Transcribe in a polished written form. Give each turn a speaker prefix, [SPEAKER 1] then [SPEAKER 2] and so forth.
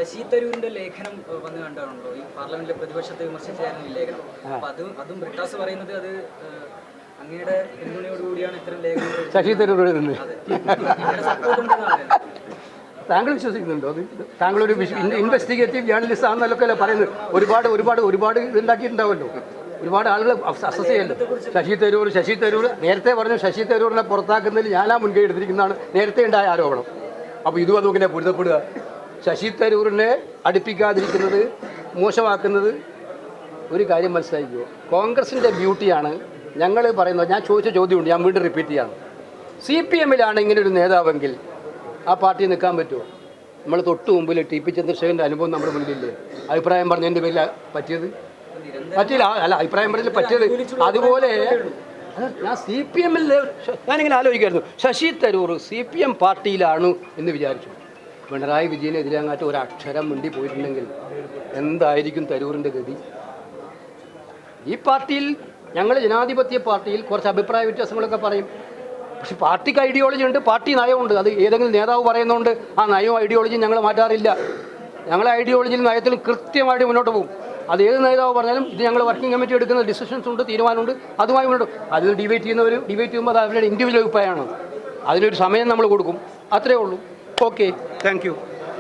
[SPEAKER 1] ശശി തരൂരിന്റെ ലേഖനം വന്ന് കണ്ടാണല്ലോ ഈ പാർലമെന്റിലെ പ്രതിപക്ഷത്തെ വിമർശിച്ചായിരുന്നു ഈ ലേഖനം. അപ്പൊ അതും ബ്രിട്ടാസ് പറയുന്നത് അത് അങ്ങയുടെ പിന്തുണയോടുകൂടിയാണ് ഇത്തരം ലേഖനങ്ങൾ
[SPEAKER 2] ശശി തരൂർ
[SPEAKER 1] സപ്പോർട്ട് ഉണ്ടെന്നാണ്.
[SPEAKER 2] താങ്കൾ വിശ്വസിക്കുന്നുണ്ടോ? അത് താങ്കൾ ഒരു ഇൻവെസ്റ്റിഗേറ്റീവ് ജേർണലിസ്റ്റ് ആണെന്നൊക്കെ പറയുന്നത് ഒരുപാട് ഇതുണ്ടാക്കിയിട്ടുണ്ടാവുമല്ലോ, ഒരുപാട് ആളുകൾ അസസ് ചെയ്യല്ലോ. ശശി തരൂർ നേരത്തെ പറഞ്ഞു ശശി തരൂരിനെ പുറത്താക്കുന്നതിൽ ഞാനാ മുൻകൈ എടുത്തിരിക്കുന്നതാണ് നേരത്തെ ഉണ്ടായ ആരോപണം. അപ്പോൾ ഇതും അതുപോലെ പൊരുത്തപ്പെടുക. ശശി തരൂരിനെ അടുപ്പിക്കാതിരിക്കുന്നത്, മോശമാക്കുന്നത് ഒരു കാര്യം മനസ്സിലാക്കിയോ, കോൺഗ്രസിൻ്റെ ബ്യൂട്ടിയാണ് ഞങ്ങൾ പറയുന്നത്. ഞാൻ ചോദിച്ച ചോദ്യമുണ്ട്, ഞാൻ വീണ്ടും റിപ്പീറ്റ് ചെയ്യാണ്. CPM-ലാണ് ഇങ്ങനെ ഒരു നേതാവെങ്കിൽ ആ പാർട്ടി നിൽക്കാൻ പറ്റുമോ? നമ്മൾ തൊട്ട് മുമ്പിൽ TP ചന്ദ്രശേഖരൻ്റെ അനുഭവം നമ്മുടെ മുന്നിലില്ലേ? അഭിപ്രായം പറഞ്ഞതിൻ്റെ പേരിൽ പറ്റിയത് പറ്റില്ല, അല്ല അഭിപ്രായം പറഞ്ഞാൽ പറ്റിയത്. അതുപോലെ ഞാൻ CPM-ൽ ഞാനിങ്ങനെ ആലോചിക്കായിരുന്നു, ശശി തരൂർ CPM പാർട്ടിയിലാണ് എന്ന് വിചാരിച്ചു. പിണറായി വിജയനെതിരാങ്ങാറ്റ് ഒരക്ഷരം മിണ്ടി പോയിട്ടുണ്ടെങ്കിൽ എന്തായിരിക്കും തരൂരിൻ്റെ ഗതി? ഈ പാർട്ടിയിൽ ഞങ്ങൾ ജനാധിപത്യ പാർട്ടിയിൽ കുറച്ച് അഭിപ്രായ വ്യത്യാസങ്ങളൊക്കെ പറയും, പക്ഷെ പാർട്ടിക്ക് ഐഡിയോളജി ഉണ്ട്, പാർട്ടി നയമുണ്ട്. അത് ഏതെങ്കിലും നേതാവ് പറയുന്നതുകൊണ്ട് ആ നയവും ഐഡിയോളജിയും ഞങ്ങൾ മാറ്റാറില്ല. ഞങ്ങളെ ഐഡിയോളജിയിൽ നയത്തിലും കൃത്യമായിട്ട് മുന്നോട്ട് പോകും. അത് ഏത് നേതാവ് പറഞ്ഞാലും ഇത് ഞങ്ങൾ വർക്കിംഗ് കമ്മിറ്റി എടുക്കുന്ന ഡിസിഷൻസ് ഉണ്ട്, തീരുമാനമുണ്ട്, അതുമായി മുന്നോട്ട്. അതിൽ ഡിബേറ്റ് ചെയ്യുമ്പോൾ അത് അവരുടെ ഇൻഡിവിജ്വൽ അഭിപ്രായമാണ്. അതിനൊരു സമയം നമ്മൾ കൊടുക്കും, അത്രയേ ഉള്ളൂ. Okay, thank you.